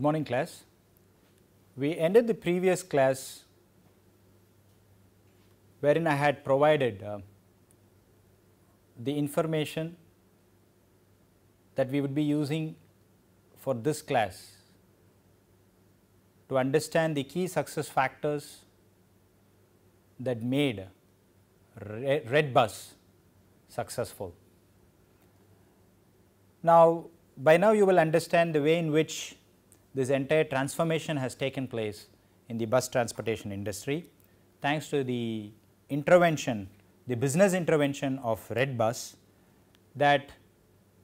Good morning, class. We ended the previous class wherein I had provided the information that we would be using for this class to understand the key success factors that made Redbus successful. Now, by now you will understand the way in which this entire transformation has taken place in the bus transportation industry, thanks to the intervention, the business intervention of Redbus, that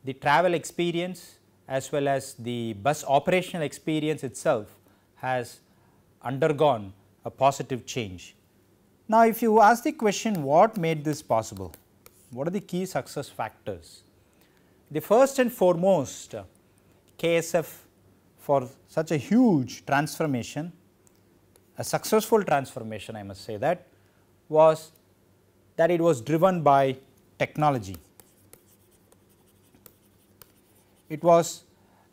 the travel experience as well as the bus operational experience itself has undergone a positive change. Now, if you ask the question, what made this possible? What are the key success factors? The first and foremost, KSF for such a huge transformation, a successful transformation I must say that, was that it was driven by technology. It was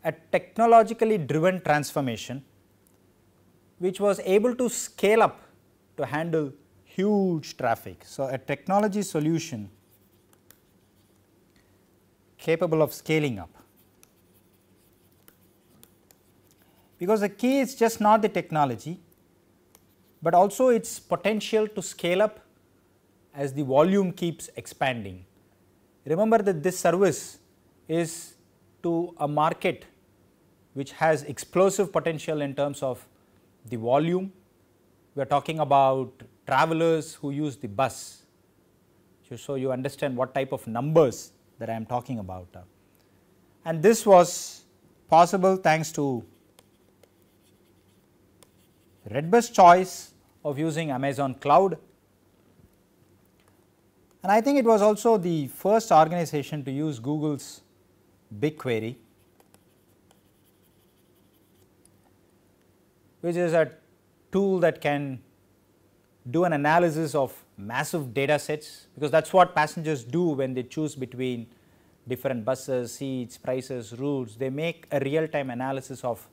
a technologically driven transformation which was able to scale up to handle huge traffic. So, a technology solution capable of scaling up, because the key is just not the technology, but also its potential to scale up as the volume keeps expanding. Remember that this service is to a market which has explosive potential in terms of the volume. We are talking about travelers who use the bus, so you understand what type of numbers that I am talking about. And this was possible thanks to Redbus choice of using Amazon Cloud, and I think it was also the first organization to use Google's BigQuery, which is a tool that can do an analysis of massive data sets, because that is what passengers do when they choose between different buses, seats, prices, routes. They make a real time analysis of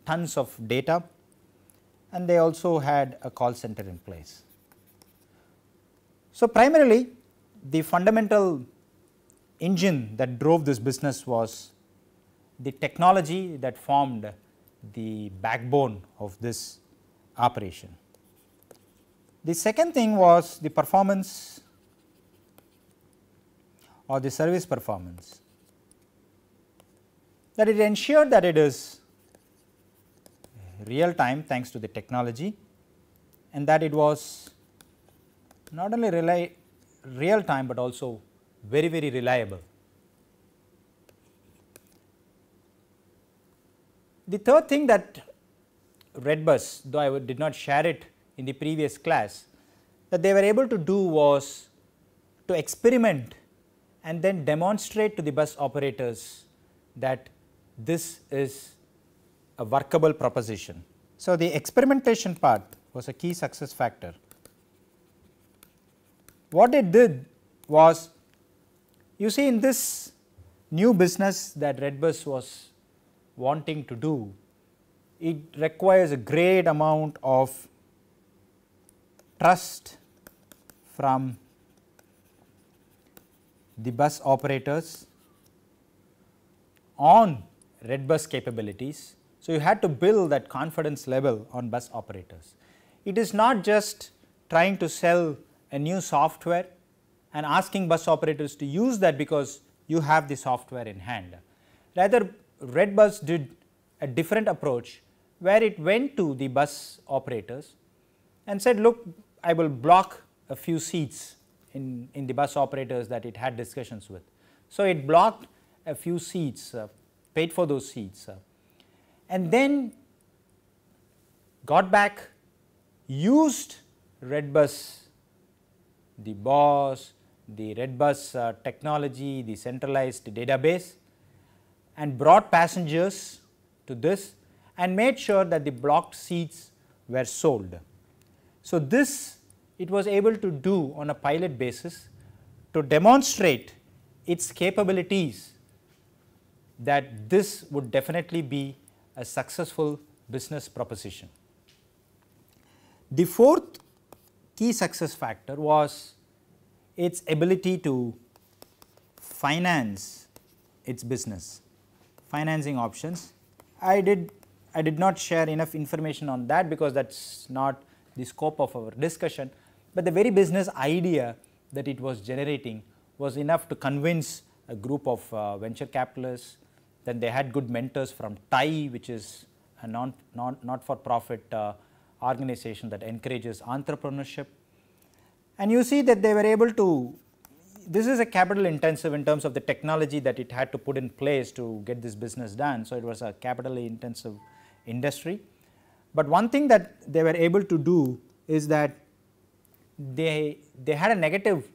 tons of data, and they also had a call center in place. So, primarily the fundamental engine that drove this business was the technology that formed the backbone of this operation. The second thing was the performance or the service performance, that it ensured that it is real time thanks to the technology, and that it was not only real time, but also very reliable. The third thing that Redbus, though I did not share it in the previous class, that they were able to do was to experiment and then demonstrate to the bus operators that this is a workable proposition. So, the experimentation part was a key success factor. What it did was, you see, in this new business that Redbus was wanting to do, it requires a great amount of trust from the bus operators on Redbus capabilities. So, you had to build that confidence level on bus operators. It is not just trying to sell a new software and asking bus operators to use that because you have the software in hand. Rather, Redbus did a different approach where it went to the bus operators and said, look, I will block a few seats in the bus operators that it had discussions with. So, it blocked a few seats, paid for those seats, and then got back, used Redbus, the BOSS, the Redbus technology, the centralized database, and brought passengers to this and made sure that the blocked seats were sold. So, this it was able to do on a pilot basis to demonstrate its capabilities, that this would definitely be a successful business proposition. The fourth key success factor was its ability to finance its business, financing options. I did not share enough information on that because that is not the scope of our discussion, but the very business idea that it was generating was enough to convince a group of venture capitalists. Then they had good mentors from TIE, which is a not for profit organization that encourages entrepreneurship. And you see that they were able to, this is a capital intensive in terms of the technology that it had to put in place to get this business done. So, it was a capitally intensive industry. But one thing that they were able to do is that they had a negative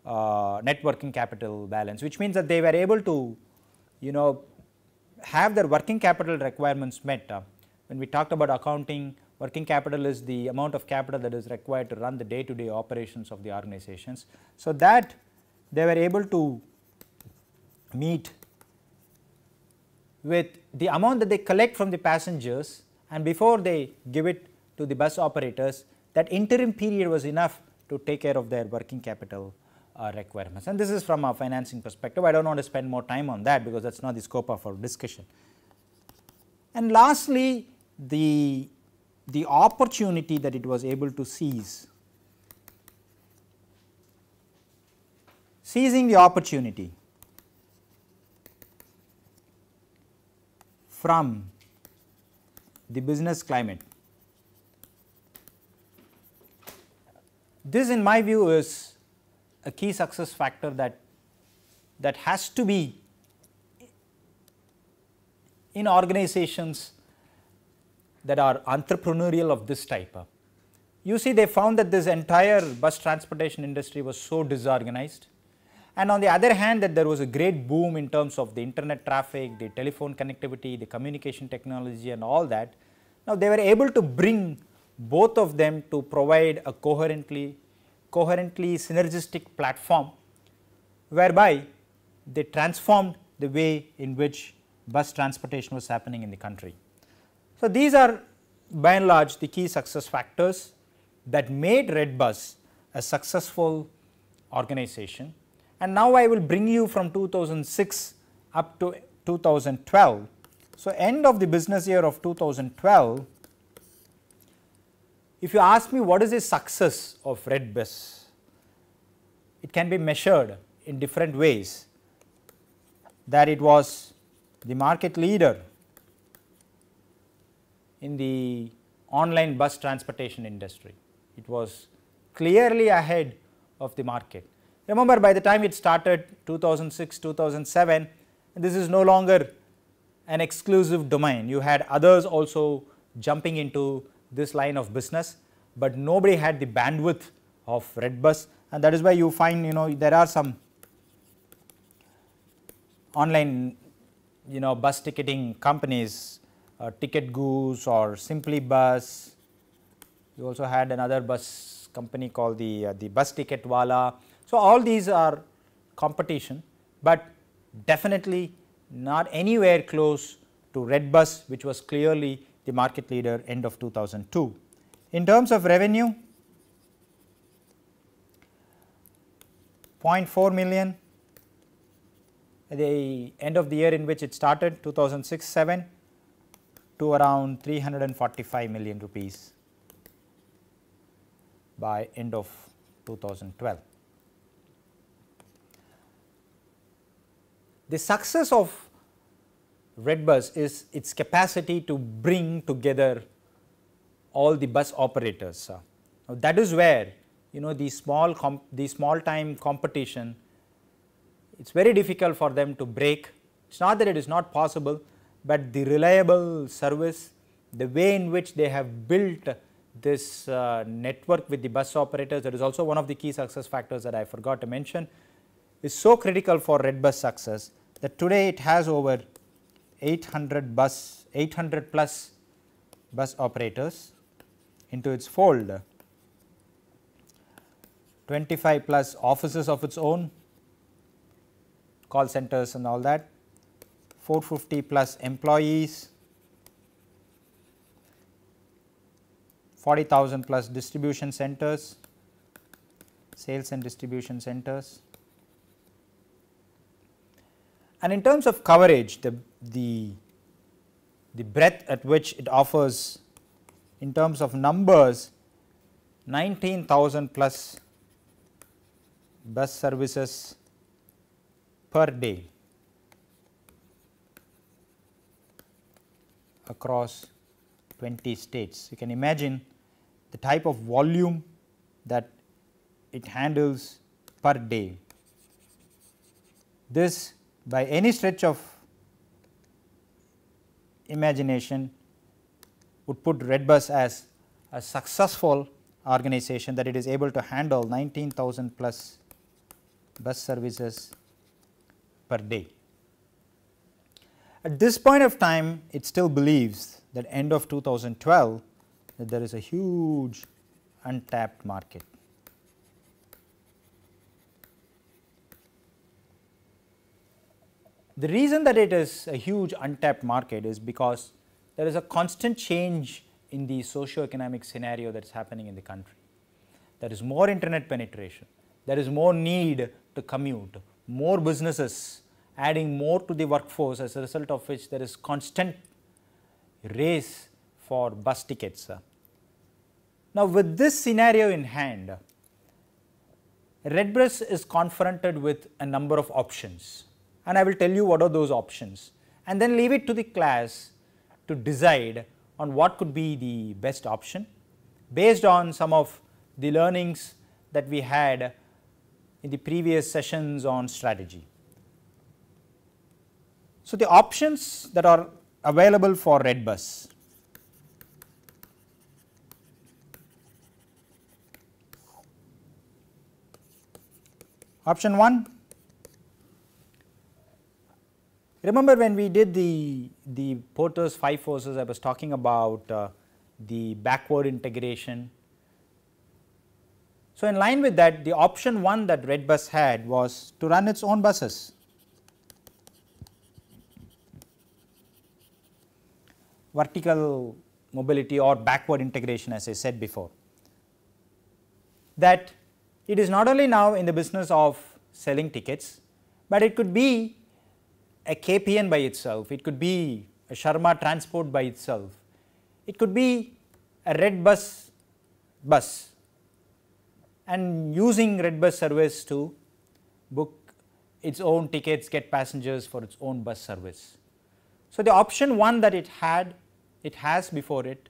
net working capital balance, which means that they were able to have their working capital requirements met. When we talked about accounting, working capital is the amount of capital that is required to run the day to day operations of the organizations. So, that they were able to meet with the amount that they collect from the passengers, and before they give it to the bus operators, that interim period was enough to take care of their working capital requirements. And this is from a financing perspective. I do not want to spend more time on that because that is not the scope of our discussion. And lastly, the opportunity that it was able to seize, seizing the opportunity from the business climate. This in my view is a key success factor that has to be in organizations that are entrepreneurial of this type. You see, they found that this entire bus transportation industry was so disorganized, and on the other hand that there was a great boom in terms of the internet traffic, the telephone connectivity, the communication technology and all that. Now, they were able to bring both of them to provide a coherently synergistic platform, whereby they transformed the way in which bus transportation was happening in the country. So, these are by and large the key success factors that made Redbus a successful organization. And now I will bring you from 2006 up to 2012. So, end of the business year of 2012, if you ask me what is the success of Redbus, it can be measured in different ways. That it was the market leader in the online bus transportation industry. It was clearly ahead of the market. Remember, by the time it started 2006, 2007, this is no longer an exclusive domain. You had others also jumping into this line of business, but nobody had the bandwidth of Redbus, and that is why you find there are some online bus ticketing companies, Ticket Goose or Simply Bus. You also had another bus company called the Bus Ticket Wala. So, all these are competition, but definitely not anywhere close to Redbus, which was clearly the market leader end of 2002. In terms of revenue, 0.4 million at the end of the year in which it started, 2006-07, to around 345 million rupees by end of 2012. The success of Redbus is its capacity to bring together all the bus operators. Now, that is where the small time competition, it is very difficult for them to break. It is not that it is not possible, but the reliable service, the way in which they have built this network with the bus operators, that is also one of the key success factors that I forgot to mention, is so critical for Redbus success that today it has over 800 plus bus operators into its fold, 25 plus offices of its own, call centers and all that, 450 plus employees, 40,000 plus distribution centers, sales and distribution centers. And in terms of coverage, the breadth at which it offers in terms of numbers, 19,000 plus bus services per day across 20 states. You can imagine the type of volume that it handles per day. This, by any stretch of imagination, would put Redbus as a successful organization, that it is able to handle 19,000 plus bus services per day. At this point of time, it still believes that end of 2012 that there is a huge untapped market. The reason that it is a huge untapped market is because there is a constant change in the socio-economic scenario that is happening in the country. There is more internet penetration, there is more need to commute, more businesses adding more to the workforce, as a result of which there is constant race for bus tickets. Now, with this scenario in hand, Redbus is confronted with a number of options, and I will tell you what are those options, and then leave it to the class to decide on what could be the best option based on some of the learnings that we had in the previous sessions on strategy. So, the options that are available for Redbus. Option 1, remember when we did the Porter's 5 forces, I was talking about the backward integration. So, in line with that, the option 1 that Redbus had was to run its own buses. Vertical mobility or backward integration, as I said before, that it is not only now in the business of selling tickets, but it could be a KPN by itself, it could be a Sharma Transport by itself, it could be a Redbus bus, and using Redbus service to book its own tickets, get passengers for its own bus service. So, the option 1 that it has before it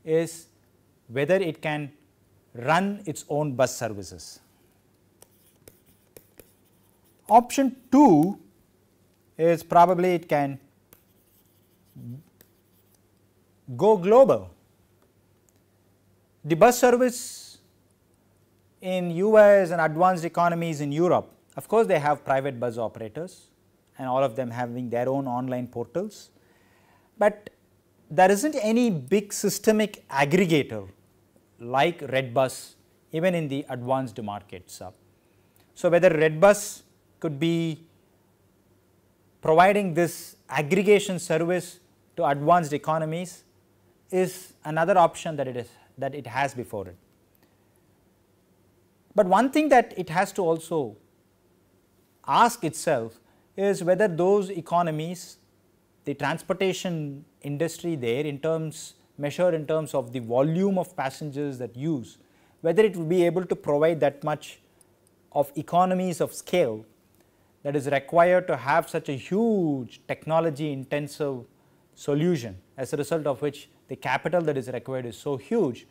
is whether it can run its own bus services. Option 2 is probably it can go global. The bus service in US and advanced economies in Europe, of course, they have private bus operators and all of them having their own online portals, but there is not any big systemic aggregator like Redbus even in the advanced markets. So, whether Redbus could be providing this aggregation service to advanced economies is another option that it has before it. But one thing that it has to also ask itself is whether those economies, the transportation industry there measured in terms of the volume of passengers that use, whether it will be able to provide that much of economies of scale that is required to have such a huge technology intensive solution, as a result of which the capital that is required is so huge,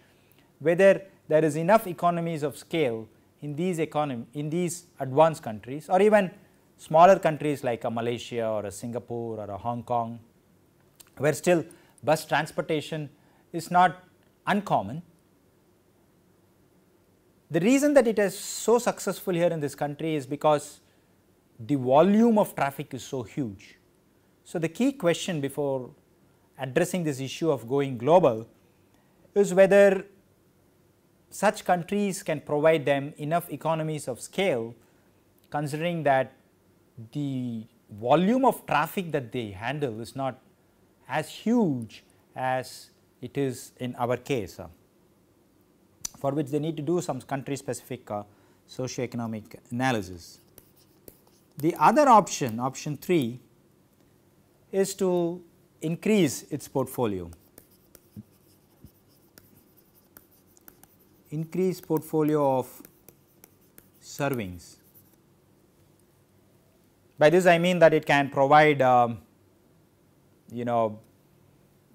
whether there is enough economies of scale in these advanced countries or even smaller countries like a Malaysia or a Singapore or a Hong Kong, where still bus transportation is not uncommon. The reason that it is so successful here in this country is because the volume of traffic is so huge. So, the key question before addressing this issue of going global is whether such countries can provide them enough economies of scale, considering that the volume of traffic that they handle is not as huge as it is in our case. for which they need to do some country specific socio-economic analysis. The other option, option 3, is to increase its portfolio, increase portfolio of servings. By this I mean that it can provide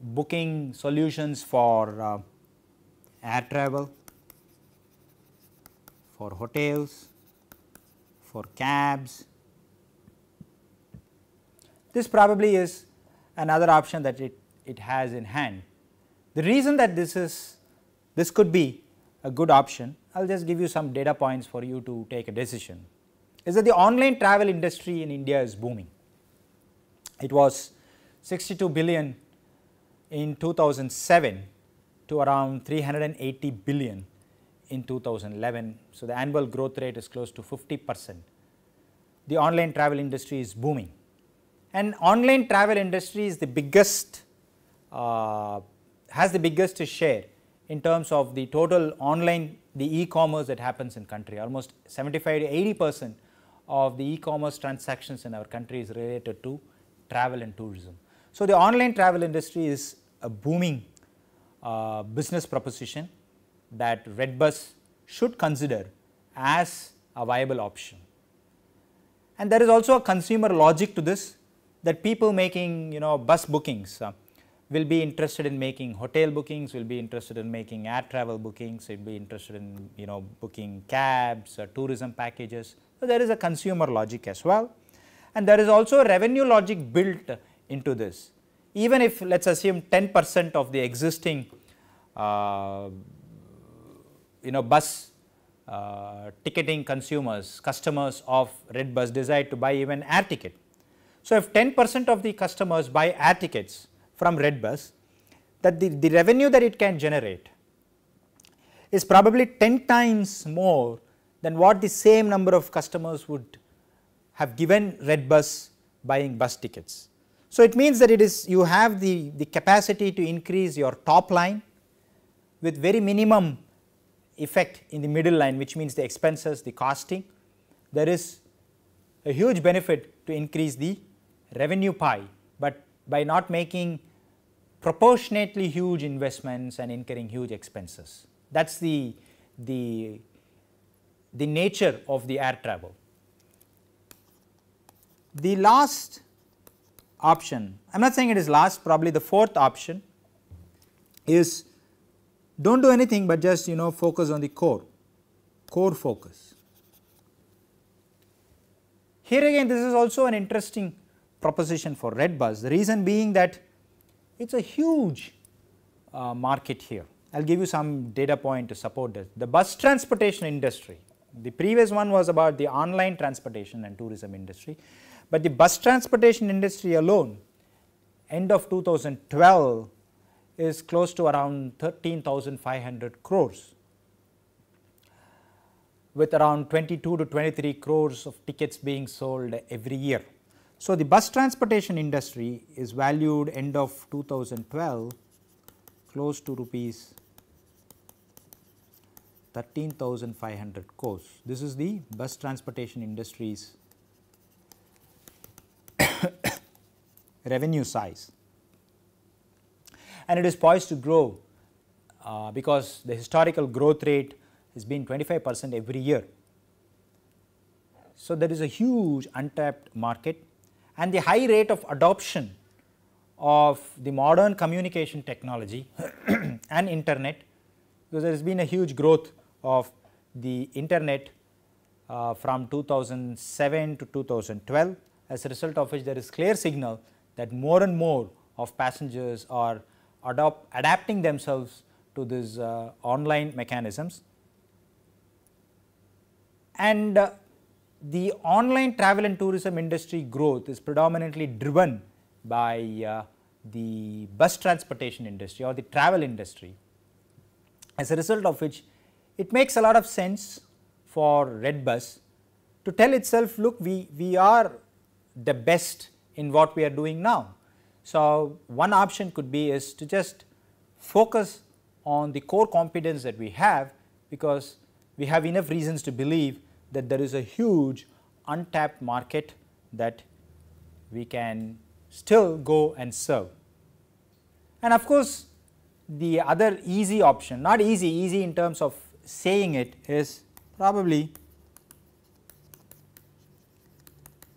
booking solutions for air travel, for hotels, for cabs. This probably is another option that it has in hand. The reason that this could be a good option, I will just give you some data points for you to take a decision, is that the online travel industry in India is booming. It was 62 billion in 2007 to around 380 billion in 2011. So, the annual growth rate is close to 50%. The online travel industry is booming, and online travel industry is the biggest, has the biggest share in terms of the total online, the e-commerce that happens in country. Almost 75 to 80% of the e-commerce transactions in our country is related to travel and tourism. So, the online travel industry is a booming business proposition that Redbus should consider as a viable option. And there is also a consumer logic to this, that people making bus bookings will be interested in making hotel bookings, will be interested in making air travel bookings, will be interested in booking cabs or tourism packages. So, there is a consumer logic as well, and there is also a revenue logic built into this. Even if let us assume 10% of the existing bus ticketing customers of Redbus decide to buy even air ticket. So, if 10% of the customers buy air tickets from Redbus, that the revenue that it can generate is probably 10 times more than what the same number of customers would have given Redbus buying bus tickets. So, it means that you have the capacity to increase your top line with very minimum effect in the middle line, which means the expenses, the costing. There is a huge benefit to increase the revenue pie, but by not making proportionately huge investments and incurring huge expenses. That is the nature of the air travel. The last option, I am not saying it is last, probably the fourth option is do not do anything, but just focus on the core focus. Here again this is also an interesting proposition for Redbus, the reason being that it is a huge market here. I will give you some data point to support this. The bus transportation industry, the previous one was about the online transportation and tourism industry, but the bus transportation industry alone end of 2012 is close to around 13,500 crores, with around 22 to 23 crores of tickets being sold every year. So, the bus transportation industry is valued end of 2012 close to rupees 13,500 crores. This is the bus transportation industry's revenue size, and it is poised to grow because the historical growth rate has been 25% every year. So, there is a huge untapped market, and the high rate of adoption of the modern communication technology and internet, because there has been a huge growth of the internet from 2007 to 2012, as a result of which there is clear signal that more and more of passengers are adapting themselves to these online mechanisms. And the online travel and tourism industry growth is predominantly driven by the bus transportation industry or the travel industry, as a result of which it makes a lot of sense for Redbus to tell itself, look, we are the best in what we are doing now. So, one option could be is to just focus on the core competence that we have, because we have enough reasons to believe that there is a huge untapped market that we can still go and serve. And of course, the other easy option, not easy in terms of saying it, is probably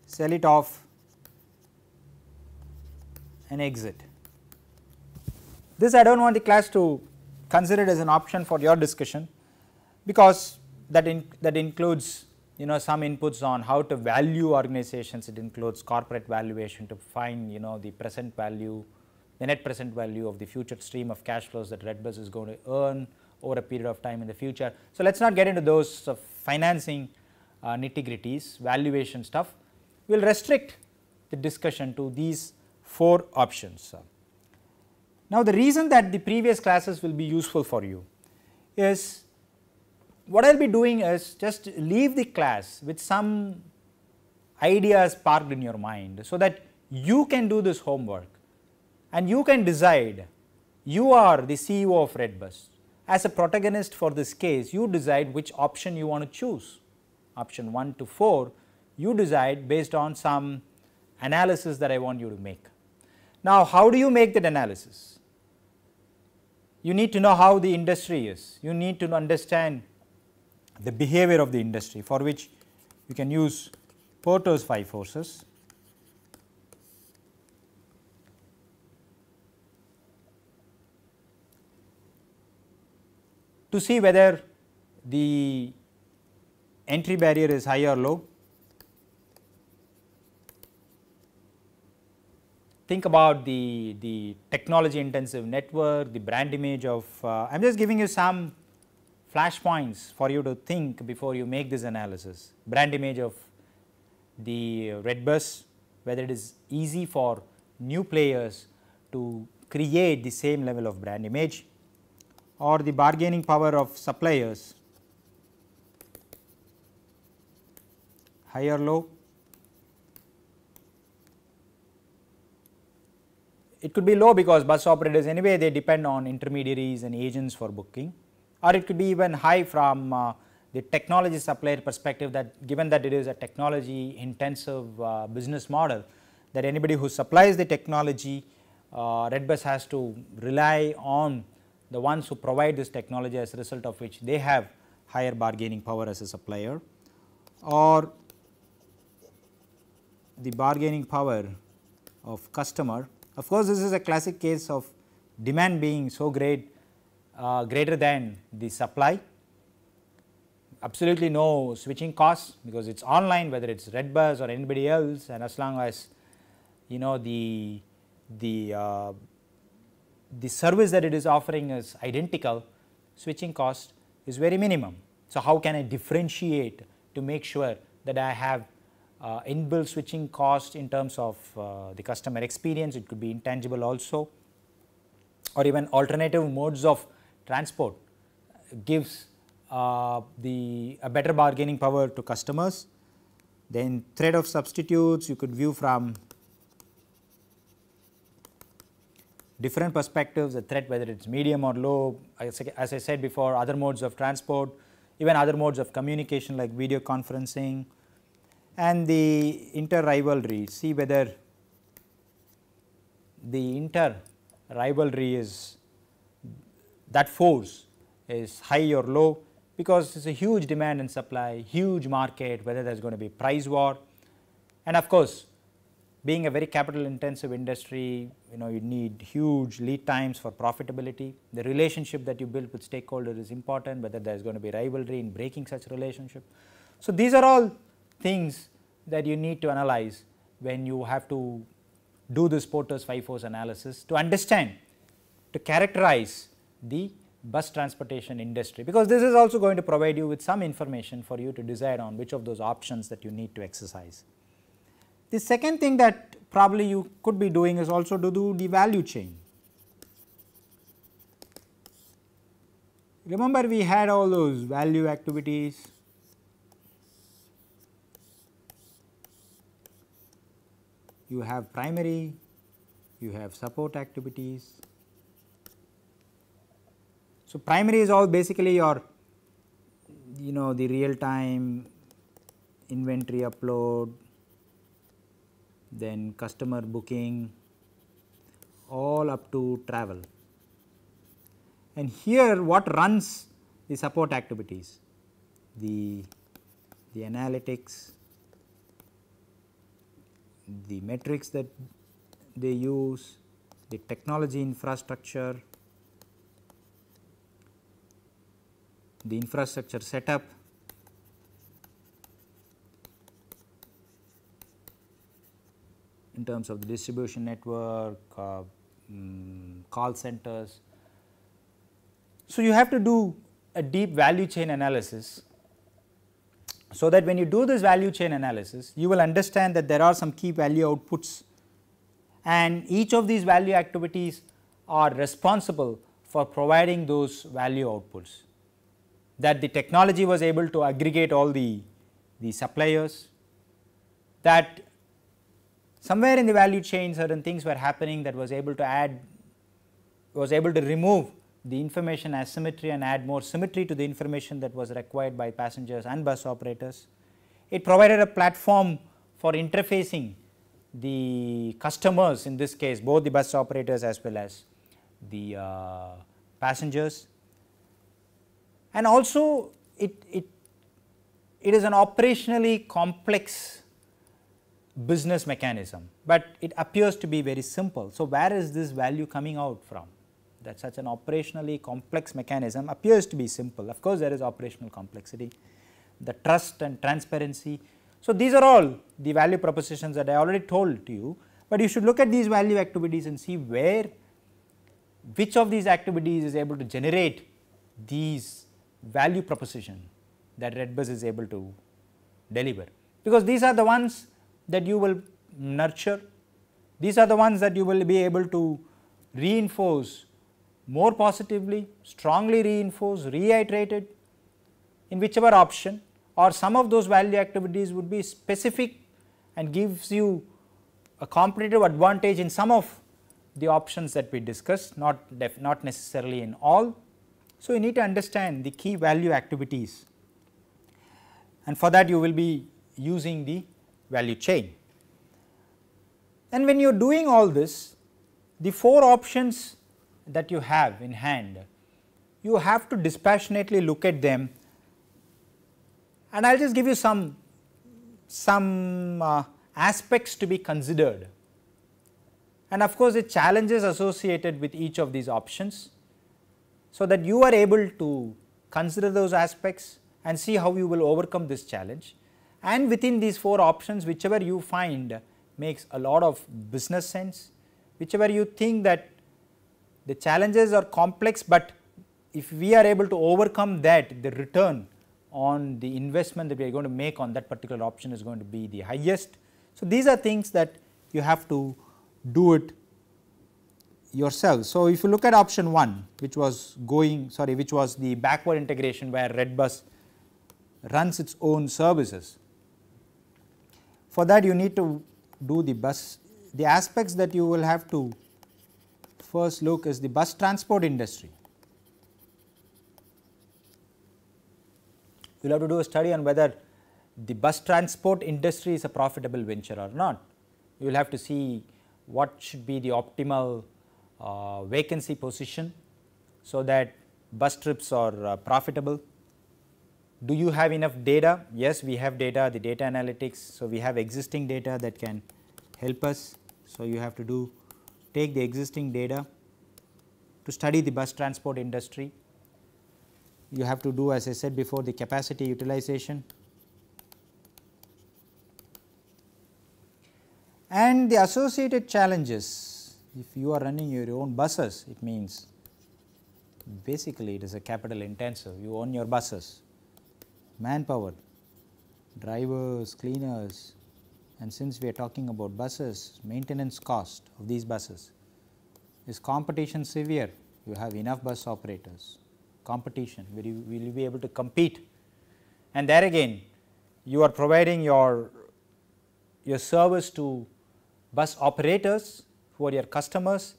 sell it off and exit. This I do not want the class to consider it as an option for your discussion, because that includes some inputs on how to value organizations. It includes corporate valuation to find the present value, the net present value of the future stream of cash flows that Redbus is going to earn over a period of time in the future. So, let us not get into those financing nitty-gritties, valuation stuff. We will restrict the discussion to these 4 options. Now, the reason that the previous classes will be useful for you is, what I will be doing is just leave the class with some ideas parked in your mind, so that you can do this homework and you can decide. You are the CEO of Redbus. As a protagonist for this case, you decide which option you want to choose. Option 1 to 4, you decide based on some analysis that I want you to make. Now, how do you make that analysis? You need to know how the industry is. You need to understand the behavior of the industry, for which you can use Porter's 5 forces. To see whether the entry barrier is high or low. Think about the technology intensive network, the brand image of, I am just giving you some flash points for you to think before you make this analysis. Brand image of the Redbus, whether it is easy for new players to create the same level of brand image, or the bargaining power of suppliers, high or low. It could be low because bus operators anyway they depend on intermediaries and agents for booking, or it could be even high from the technology supplier perspective, that given that it is a technology intensive business model, that anybody who supplies the technology, Redbus has to rely on the ones who provide this technology, as a result of which they have higher bargaining power as a supplier, or the bargaining power of customer. Of course, this is a classic case of demand being so great, greater than the supply. Absolutely no switching costs, because it is online, whether it is Redbus or anybody else, and as long as the service that it is offering is identical, switching cost is very minimum. So, how can I differentiate to make sure that I have inbuilt switching cost in terms of the customer experience? It could be intangible also, or even alternative modes of transport gives a better bargaining power to customers. Then threat of substitutes you could view from different perspectives, the threat whether it is medium or low, as I said before, other modes of transport, even other modes of communication like video conferencing, and the inter-rivalry. See whether the inter-rivalry is, that force is high or low, because it is a huge demand and supply, huge market, whether there is going to be price war. And of course, being a very capital intensive industry, you need huge lead times for profitability. The relationship that you build with stakeholders is important, whether there is going to be rivalry in breaking such relationship. So, these are all things that you need to analyze when you have to do this Porter's 5 force analysis to understand, to characterize the bus transportation industry, because this is also going to provide you with some information for you to decide on which of those options that you need to exercise. The second thing that probably you could be doing is also to do the value chain. Remember, we had all those value activities. You have primary, you have support activities. So, primary is all basically your the real time inventory upload, then customer booking, all up to travel. And here what runs the support activities? The analytics, the metrics that they use, the technology infrastructure, the infrastructure setup, in terms of the distribution network, call centers. So, you have to do a deep value chain analysis, so that when you do this value chain analysis, you will understand that there are some key value outputs, and each of these value activities are responsible for providing those value outputs. That the technology was able to aggregate all the suppliers, that somewhere in the value chain certain things were happening that was able to remove the information asymmetry and add more symmetry to the information that was required by passengers and bus operators. It provided a platform for interfacing the customers, in this case both the bus operators as well as the passengers, and also it is an operationally complex business mechanism, but it appears to be very simple. So, where is this value coming out from? That such an operationally complex mechanism appears to be simple. Of course, there is operational complexity, the trust and transparency. So, these are all the value propositions that I already told to you, but you should look at these value activities and see which of these activities is able to generate these value proposition that Redbus is able to deliver, because these are the ones that you will nurture, these are the ones that you will be able to reinforce more positively, strongly reinforce, reiterated in whichever option, or some of those value activities would be specific and gives you a competitive advantage in some of the options that we discussed, not necessarily in all. So, you need to understand the key value activities, and for that you will be using the value chain. And when you are doing all this, the 4 options that you have in hand, you have to dispassionately look at them, and I will just give you some aspects to be considered, and of course, the challenges associated with each of these options, so that you are able to consider those aspects and see how you will overcome this challenge. And within these 4 options, whichever you find makes a lot of business sense, whichever you think that the challenges are complex, but if we are able to overcome that, the return on the investment that we are going to make on that particular option is going to be the highest. So, these are things that you have to do it yourself. So, if you look at option 1, which was the backward integration where Redbus runs its own services, for that you need to do the aspects that you will have to first look is the bus transport industry. You will have to do a study on whether the bus transport industry is a profitable venture or not. You will have to see what should be the optimal vacancy position, so that bus trips are profitable. Do you have enough data? Yes, we have data, the data analytics. So, we have existing data that can help us. So, you have to take the existing data to study the bus transport industry. You have to do, as I said before, the capacity utilization and the associated challenges. If you are running your own buses, it means basically it is a capital intensive. You own your buses, manpower, drivers, cleaners, and since we are talking about buses, maintenance cost of these buses. Is competition severe? You have enough bus operators. Competition, will you be able to compete? And there again, you are providing your service to bus operators who are your customers,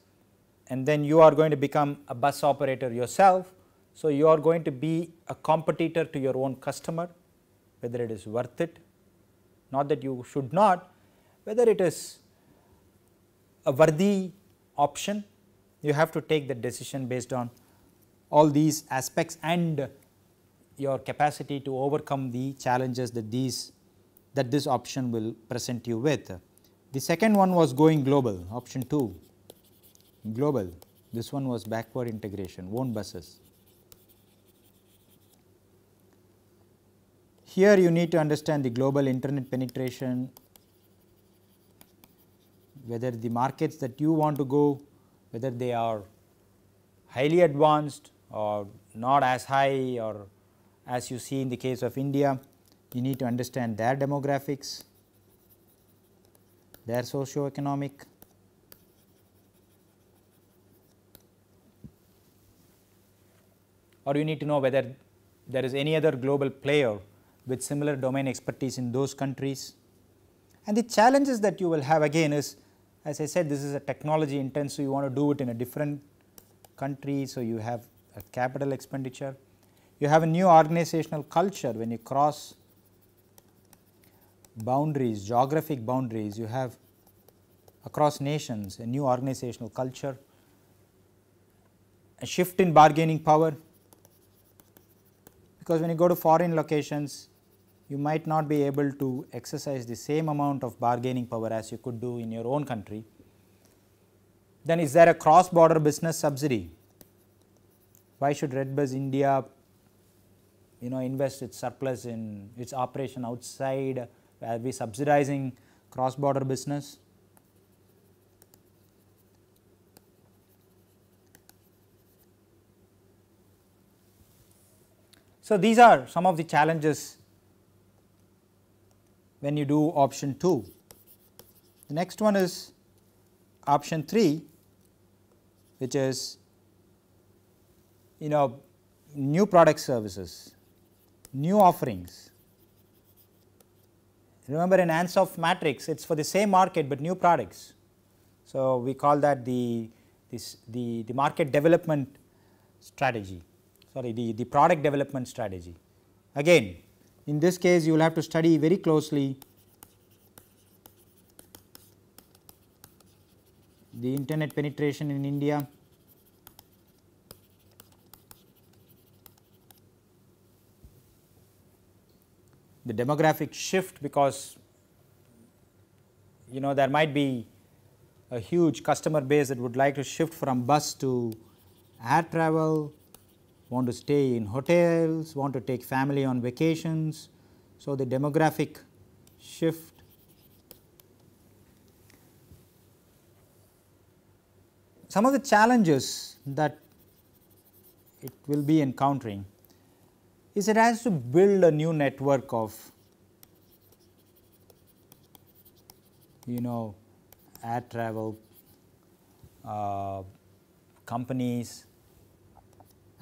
and then you are going to become a bus operator yourself. So, you are going to be a competitor to your own customer, whether it is worth it, not that you should not, whether it is a worthy option. You have to take the decision based on all these aspects and your capacity to overcome the challenges that this option will present you with. The second one was going global, option 2, global. This one was backward integration, own buses. Here you need to understand the global internet penetration, whether the markets that you want to go, whether they are highly advanced or not as high, or as you see in the case of India, you need to understand their demographics, their socio-economic, or you need to know whether there is any other global player with similar domain expertise in those countries. And the challenges that you will have again is, as I said, this is a technology intense, so you want to do it in a different country, so you have a capital expenditure. You have a new organizational culture when you cross boundaries, geographic boundaries, you have across nations a new organizational culture, a shift in bargaining power, because when you go to foreign locations, you might not be able to exercise the same amount of bargaining power as you could do in your own country. Then is there a cross border business subsidy? Why should Redbus India invest its surplus in its operation outside? Are we subsidizing cross border business? So, these are some of the challenges when you do option 2. The next one is option 3, which is new product services, new offerings. Remember, in Ansoff matrix, it is for the same market, but new products. So, we call that the market development strategy, the product development strategy. Again, in this case, you will have to study very closely the internet penetration in India, the demographic shift, because there might be a huge customer base that would like to shift from bus to air travel, want to stay in hotels, want to take family on vacations. So, the demographic shift. Some of the challenges that it will be encountering is it has to build a new network of air travel companies,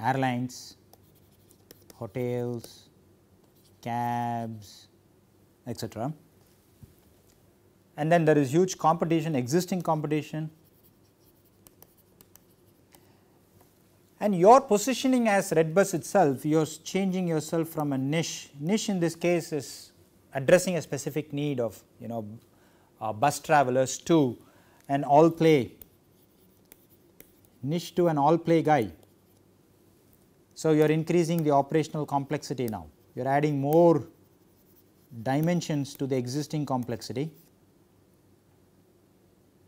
airlines, hotels, cabs, etc. And then there is huge competition, existing competition, and your positioning as Redbus itself, you are changing yourself from a niche. Niche in this case is addressing a specific need of bus travelers to an all play, niche to an all play guy. So, you are increasing the operational complexity now, you are adding more dimensions to the existing complexity.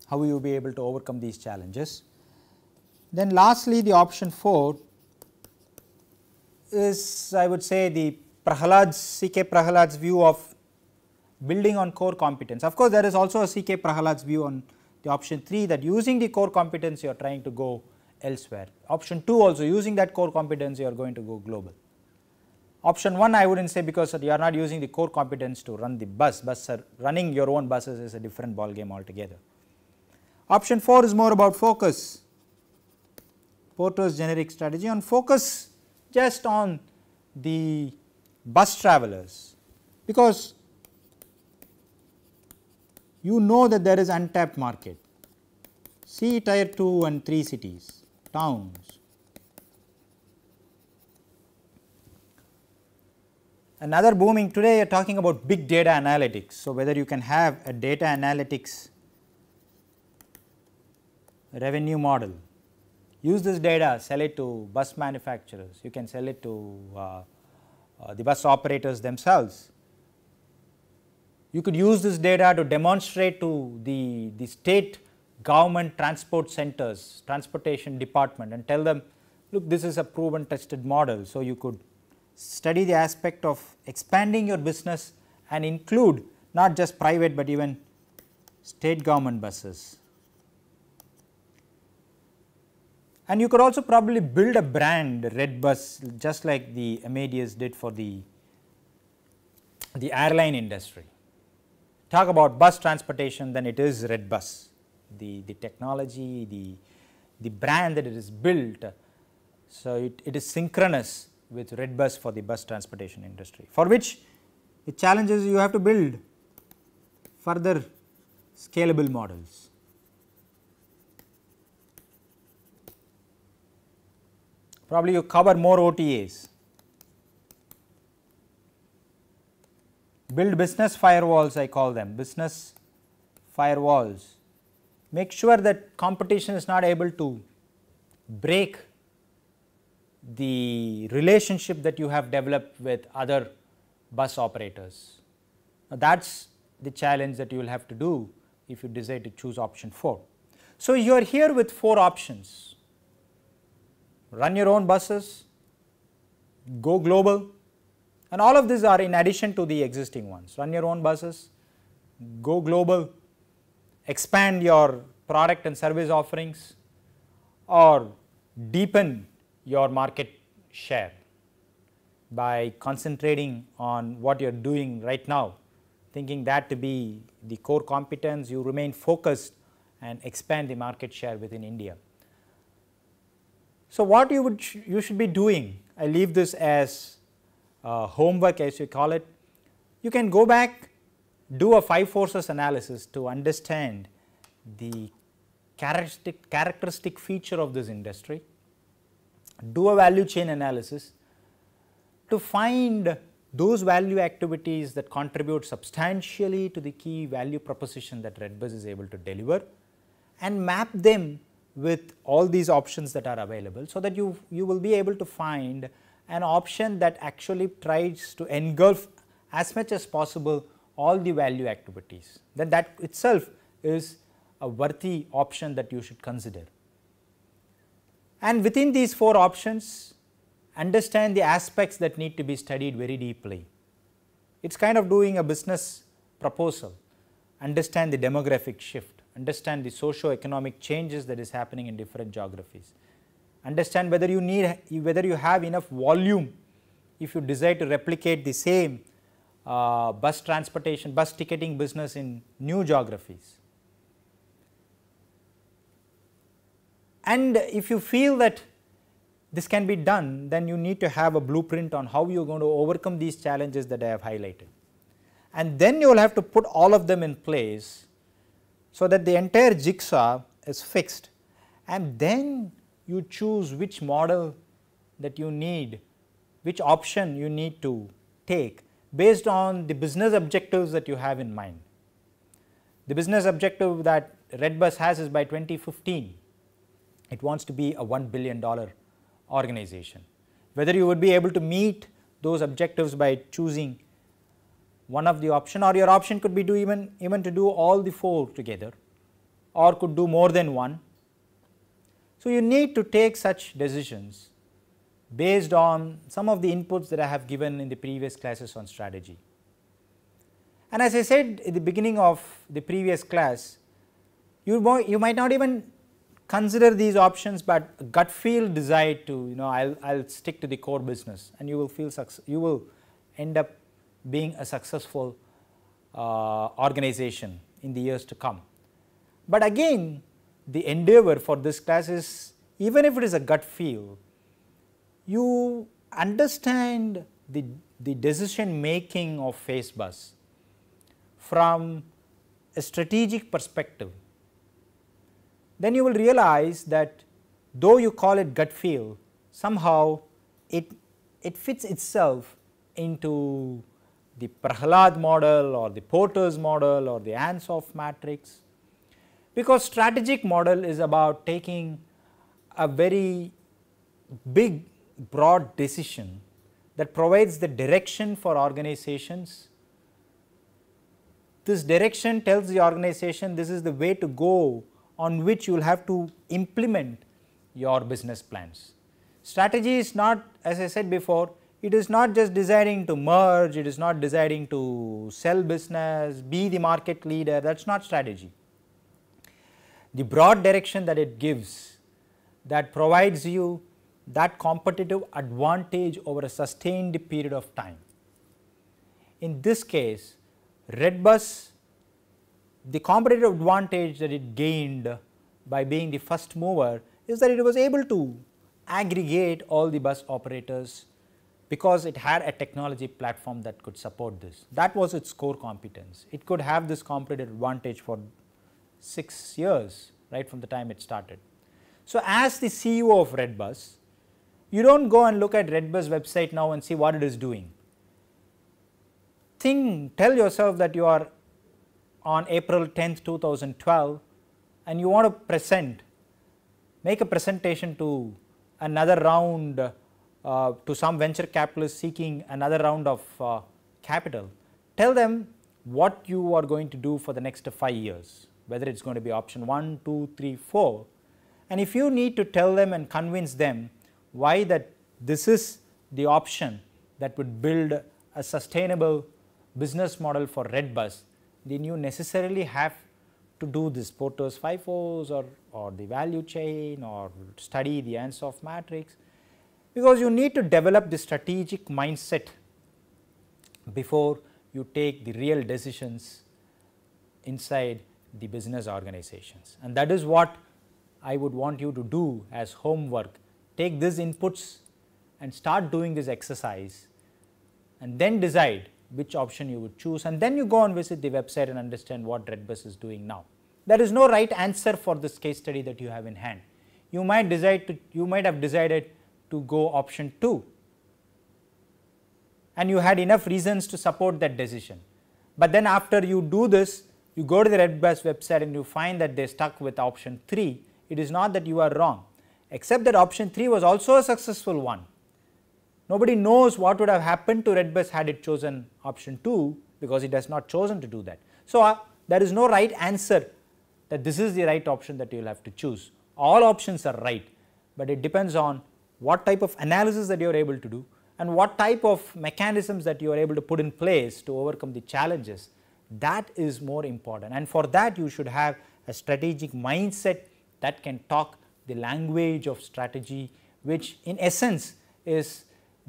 How will you be able to overcome these challenges? Then lastly, the option 4 is, I would say, the C.K. Prahalad's view of building on core competence. Of course, there is also a C.K. Prahalad's view on the option 3, that using the core competence you are trying to go elsewhere. Option 2 also, using that core competence you are going to go global. Option 1 I would not say, because you are not using the core competence to run the bus, running your own buses is a different ball game altogether. Option 4 is more about focus, Porter's generic strategy on focus just on the bus travelers, because you know that there is untapped market. See tier 2 and 3 cities, towns, Another booming today, you are talking about big data analytics. So, whether you can have a data analytics revenue model, use this data, sell it to bus manufacturers, you can sell it to the bus operators themselves. You could use this data to demonstrate to the state government transport centers, transportation department, and tell them, look, this is a proven tested model. So, you could study the aspect of expanding your business and include not just private, but even state government buses. And you could also probably build a brand, Red Bus, just like the Amadeus did for the airline industry. Talk about bus transportation, then it is Red Bus. The technology, the brand that it is built, so it is synchronous with Red Bus for the bus transportation industry, for which the challenge is you have to build further scalable models. Probably you cover more OTAs, build business firewalls, I call them business firewalls. Make sure that competition is not able to break the relationship that you have developed with other bus operators. Now, that is the challenge that you will have to do if you decide to choose option 4. So, you are here with 4 options: run your own buses, go global, and all of these are in addition to the existing ones. Run your own buses, go global, expand your product and service offerings, or deepen your market share by concentrating on what you are doing right now, thinking that to be the core competence. You remain focused and expand the market share within India. So, what you should be doing, I leave this as homework, as you call it. You can go back, do a 5 forces analysis to understand the characteristic feature of this industry, do a value chain analysis to find those value activities that contribute substantially to the key value proposition that Red Bus is able to deliver, and map them with all these options that are available, so that you will be able to find an option that actually tries to engulf as much as possible all the value activities. Then that itself is a worthy option that you should consider. And within these 4 options, understand the aspects that need to be studied very deeply. It is kind of doing a business proposal. Understand the demographic shift, understand the socio-economic changes that is happening in different geographies. Understand whether you have enough volume if you desire to replicate the same bus transportation, bus ticketing business in new geographies. And if you feel that this can be done, then you need to have a blueprint on how you are going to overcome these challenges that I have highlighted. And then you will have to put all of them in place, so that the entire jigsaw is fixed, and then you choose which model that you need, which option you need to take based on the business objectives that you have in mind. The business objective that Red Bus has is by 2015, it wants to be a $1 billion organization. Whether you would be able to meet those objectives by choosing one of the option, or your option could be even to do all the 4 together, or could do more than one. So, you need to take such decisions based on some of the inputs that I have given in the previous classes on strategy. And as I said at the beginning of the previous class, you might not even consider these options, but gut feel decide to I'll stick to the core business, and you will end up being a successful organization in the years to come. But again, the endeavor for this class is, even if it is a gut feel, you understand the decision making of FaceBus from a strategic perspective. Then you will realize that though you call it gut feel, somehow it fits itself into the Prahalad model or the Porter's model or the Ansoff matrix, because strategic model is about taking a very big broad decision that provides the direction for organizations. This direction tells the organization this is the way to go on which you will have to implement your business plans. Strategy is not, as I said before, it is not just deciding to merge, it is not deciding to sell business, be the market leader, that is not strategy. The broad direction that it gives, that provides you that competitive advantage over a sustained period of time. In this case, Redbus, the competitive advantage that it gained by being the first mover is that it was able to aggregate all the bus operators because it had a technology platform that could support this. That was its core competence. It could have this competitive advantage for 6 years right from the time it started. So, as the CEO of Redbus, you do not go and look at Redbus website now and see what it is doing. Tell yourself that you are on April 10th, 2012 and you want to make a presentation to another round to some venture capitalist seeking another round of capital. Tell them what you are going to do for the next 5 years, whether it is going to be option 1, 2, 3, 4. And if you need to tell them and convince them why that this is the option that would build a sustainable business model for Redbus, then you necessarily have to do this Porter's FIFOs or the value chain or study the Ansoff matrix, because you need to develop the strategic mindset before you take the real decisions inside the business organizations. And that is what I would want you to do as homework. Take these inputs and start doing this exercise and then decide which option you would choose, and then you go and visit the website and understand what Redbus is doing now. There is no right answer for this case study that you have in hand. You might have decided to go option 2 and you had enough reasons to support that decision. But then after you do this, you go to the Redbus website and you find that they stuck with option 3. It is not that you are wrong, except that option 3 was also a successful one. Nobody knows what would have happened to Redbus had it chosen option 2, because it has not chosen to do that. So, there is no right answer that this is the right option that you will have to choose. All options are right, but it depends on what type of analysis that you are able to do and what type of mechanisms that you are able to put in place to overcome the challenges. That is more important, and for that you should have a strategic mindset that can talk the language of strategy, which in essence is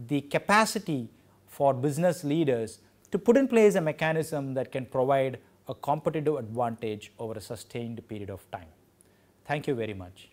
the capacity for business leaders to put in place a mechanism that can provide a competitive advantage over a sustained period of time. Thank you very much.